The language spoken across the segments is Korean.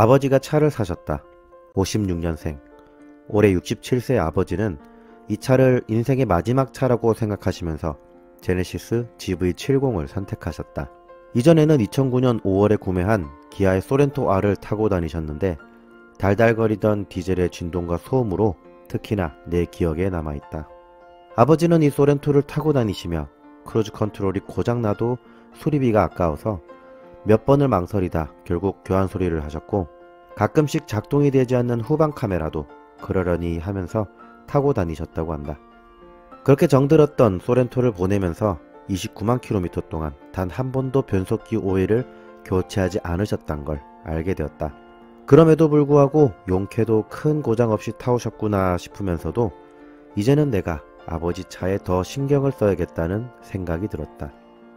아버지가 차를 사셨다. 56년생. 올해 67세 아버지는 이 차를 인생의 마지막 차라고 생각하시면서 제네시스 GV70을 선택하셨다. 이전에는 2009년 5월에 구매한 기아의 소렌토 R을 타고 다니셨는데 달달거리던 디젤의 진동과 소음으로 특히나 내 기억에 남아있다. 아버지는 이 소렌토를 타고 다니시며 크루즈 컨트롤이 고장나도 수리비가 아까워서 몇 번을 망설이다 결국 교환 수리를 하셨고, 가끔씩 작동이 되지 않는 후방 카메라도 그러려니 하면서 타고 다니셨다고 한다. 그렇게 정들었던 소렌토를 보내면서 29만 킬로미터 동안 단 한 번도 변속기 오일을 교체하지 않으셨단 걸 알게 되었다. 그럼에도 불구하고 용케도 큰 고장 없이 타오셨구나 싶으면서도 이제는 내가 아버지 차에 더 신경을 써야겠다는 생각이 들었다.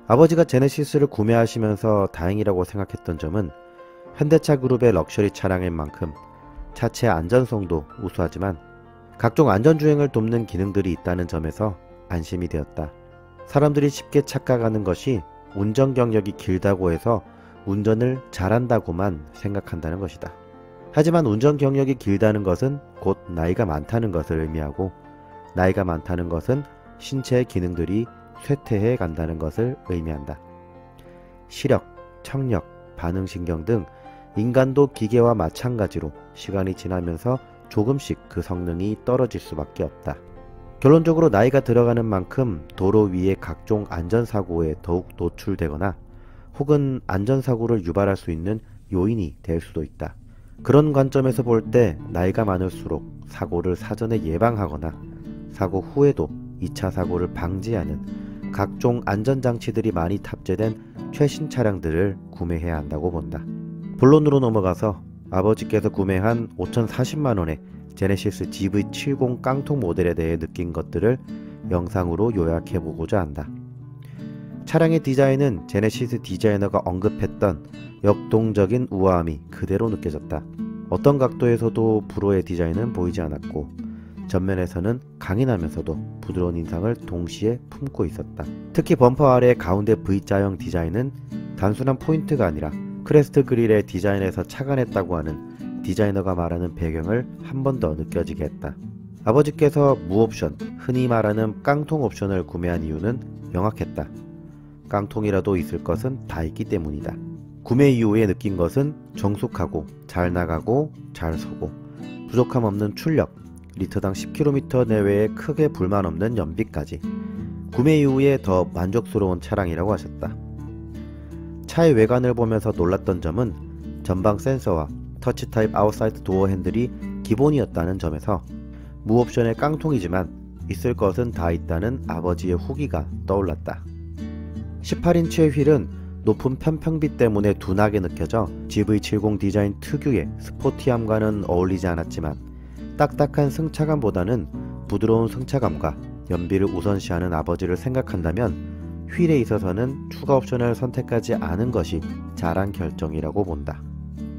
아버지가 제네시스를 구매하시면서 다행이라고 생각했던 점은 현대차 그룹의 럭셔리 차량인 만큼 차체 안전성도 우수하지만 각종 안전주행을 돕는 기능들이 있다는 점에서 안심이 되었다. 사람들이 쉽게 착각하는 것이 운전 경력이 길다고 해서 운전을 잘한다고만 생각한다는 것이다. 하지만 운전 경력이 길다는 것은 곧 나이가 많다는 것을 의미하고, 나이가 많다는 것은 신체의 기능들이 쇠퇴해 간다는 것을 의미한다. 시력, 청력, 반응신경 등 인간도 기계와 마찬가지로 시간이 지나면서 조금씩 그 성능이 떨어질 수밖에 없다. 결론적으로 나이가 들어가는 만큼 도로 위의 각종 안전사고에 더욱 노출되거나 혹은 안전사고를 유발할 수 있는 요인이 될 수도 있다. 그런 관점에서 볼 때 나이가 많을수록 사고를 사전에 예방하거나 사고 후에도 2차 사고를 방지하는 각종 안전장치들이 많이 탑재된 최신 차량들을 구매해야 한다고 본다. 본론으로 넘어가서 아버지께서 구매한 5,040만원의 제네시스 GV70 깡통 모델에 대해 느낀 것들을 영상으로 요약해보고자 한다. 차량의 디자인은 제네시스 디자이너가 언급했던 역동적인 우아함이 그대로 느껴졌다. 어떤 각도에서도 불호의 디자인은 보이지 않았고 전면에서는 강인하면서도 부드러운 인상을 동시에 품고 있었다. 특히 범퍼 아래의 가운데 V자형 디자인은 단순한 포인트가 아니라 크레스트 그릴의 디자인에서 착안했다고 하는 디자이너가 말하는 배경을 한 번 더 느껴지게 했다. 아버지께서 무옵션, 흔히 말하는 깡통 옵션을 구매한 이유는 명확했다. 깡통이라도 있을 것은 다 있기 때문이다. 구매 이후에 느낀 것은 정숙하고 잘 나가고 잘 서고 부족함 없는 출력, 리터당 10km 내외에 크게 불만 없는 연비까지 구매 이후에 더 만족스러운 차량이라고 하셨다. 차의 외관을 보면서 놀랐던 점은 전방 센서와 터치 타입 아웃사이드 도어 핸들이 기본이었다는 점에서 무옵션의 깡통이지만 있을 것은 다 있다는 아버지의 후기가 떠올랐다. 18인치의 휠은 높은 편평비 때문에 둔하게 느껴져 GV70 디자인 특유의 스포티함과는 어울리지 않았지만 딱딱한 승차감보다는 부드러운 승차감과 연비를 우선시하는 아버지를 생각한다면 휠에 있어서는 추가 옵션을 선택하지 않은 것이 잘한 결정이라고 본다.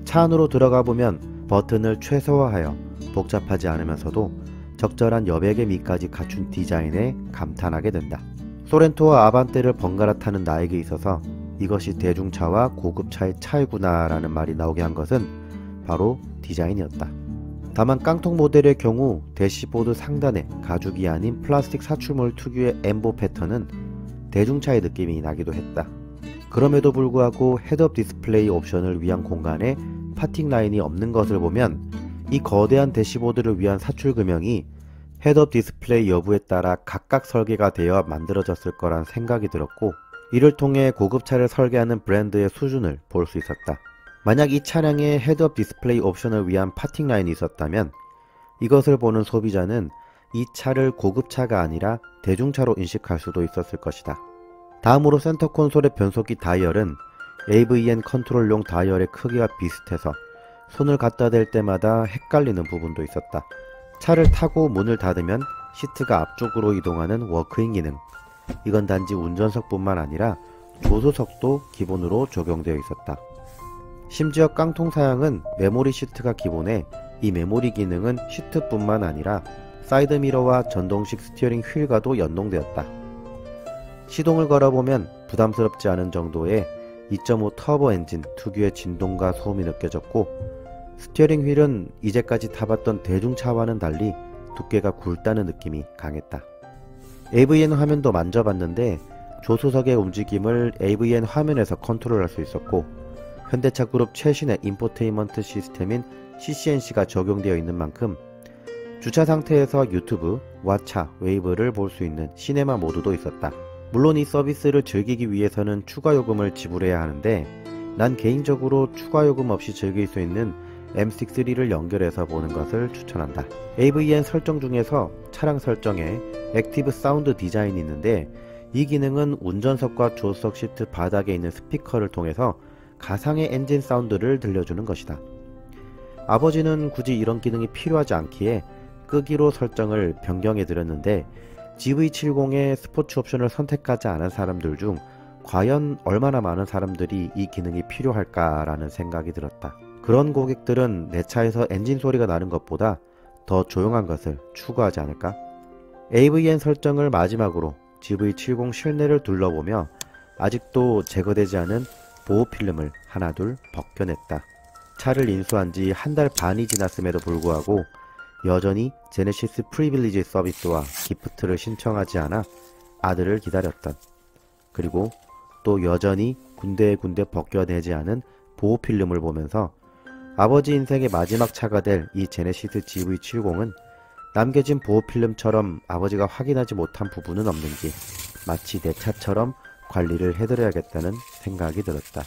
차 안으로 들어가 보면 버튼을 최소화하여 복잡하지 않으면서도 적절한 여백의 미까지 갖춘 디자인에 감탄하게 된다. 소렌토와 아반떼를 번갈아 타는 나에게 있어서 이것이 대중차와 고급차의 차이구나 라는 말이 나오게 한 것은 바로 디자인이었다. 다만 깡통 모델의 경우 대시보드 상단에 가죽이 아닌 플라스틱 사출물 특유의 엠보 패턴은 대중차의 느낌이 나기도 했다. 그럼에도 불구하고 헤드업 디스플레이 옵션을 위한 공간에 파팅 라인이 없는 것을 보면 이 거대한 대시보드를 위한 사출 금형이 헤드업 디스플레이 여부에 따라 각각 설계가 되어 만들어졌을 거란 생각이 들었고, 이를 통해 고급차를 설계하는 브랜드의 수준을 볼 수 있었다. 만약 이 차량에 헤드업 디스플레이 옵션을 위한 파팅 라인이 있었다면 이것을 보는 소비자는 이 차를 고급차가 아니라 대중차로 인식할 수도 있었을 것이다. 다음으로 센터 콘솔의 변속기 다이얼은 AVN 컨트롤용 다이얼의 크기와 비슷해서 손을 갖다 댈 때마다 헷갈리는 부분도 있었다. 차를 타고 문을 닫으면 시트가 앞쪽으로 이동하는 워크인 기능, 이건 단지 운전석뿐만 아니라 조수석도 기본으로 적용되어 있었다. 심지어 깡통 사양은 메모리 시트가 기본에 이 메모리 기능은 시트뿐만 아니라 사이드미러와 전동식 스티어링 휠과도 연동되었다. 시동을 걸어보면 부담스럽지 않은 정도의 2.5 터보 엔진 특유의 진동과 소음이 느껴졌고, 스티어링 휠은 이제까지 타봤던 대중차와는 달리 두께가 굵다는 느낌이 강했다. AVN 화면도 만져봤는데 조수석의 움직임을 AVN 화면에서 컨트롤할 수 있었고, 현대차 그룹 최신의 인포테인먼트 시스템인 CCNC가 적용되어 있는 만큼 주차 상태에서 유튜브, 왓챠, 웨이브를 볼 수 있는 시네마 모드도 있었다. 물론 이 서비스를 즐기기 위해서는 추가 요금을 지불해야 하는데, 난 개인적으로 추가 요금 없이 즐길 수 있는 M6를 연결해서 보는 것을 추천한다. AVN 설정 중에서 차량 설정에 액티브 사운드 디자인이 있는데, 이 기능은 운전석과 조수석 시트 바닥에 있는 스피커를 통해서 가상의 엔진 사운드를 들려주는 것이다. 아버지는 굳이 이런 기능이 필요하지 않기에 끄기로 설정을 변경해 드렸는데, GV70의 스포츠 옵션을 선택하지 않은 사람들 중 과연 얼마나 많은 사람들이 이 기능이 필요할까라는 생각이 들었다. 그런 고객들은 내 차에서 엔진 소리가 나는 것보다 더 조용한 것을 추구하지 않을까? AVN 설정을 마지막으로 GV70 실내를 둘러보며 아직도 제거되지 않은 보호 필름을 하나둘 벗겨냈다. 차를 인수한 지 한 달 반이 지났음에도 불구하고 여전히 제네시스 프리빌리지 서비스와 기프트를 신청하지 않아 아들을 기다렸던, 그리고 또 여전히 군데군데 벗겨내지 않은 보호 필름을 보면서 아버지 인생의 마지막 차가 될 이 제네시스 GV70은 남겨진 보호 필름처럼 아버지가 확인하지 못한 부분은 없는지 마치 내 차처럼 관리를 해드려야겠다는 생각이 들었다.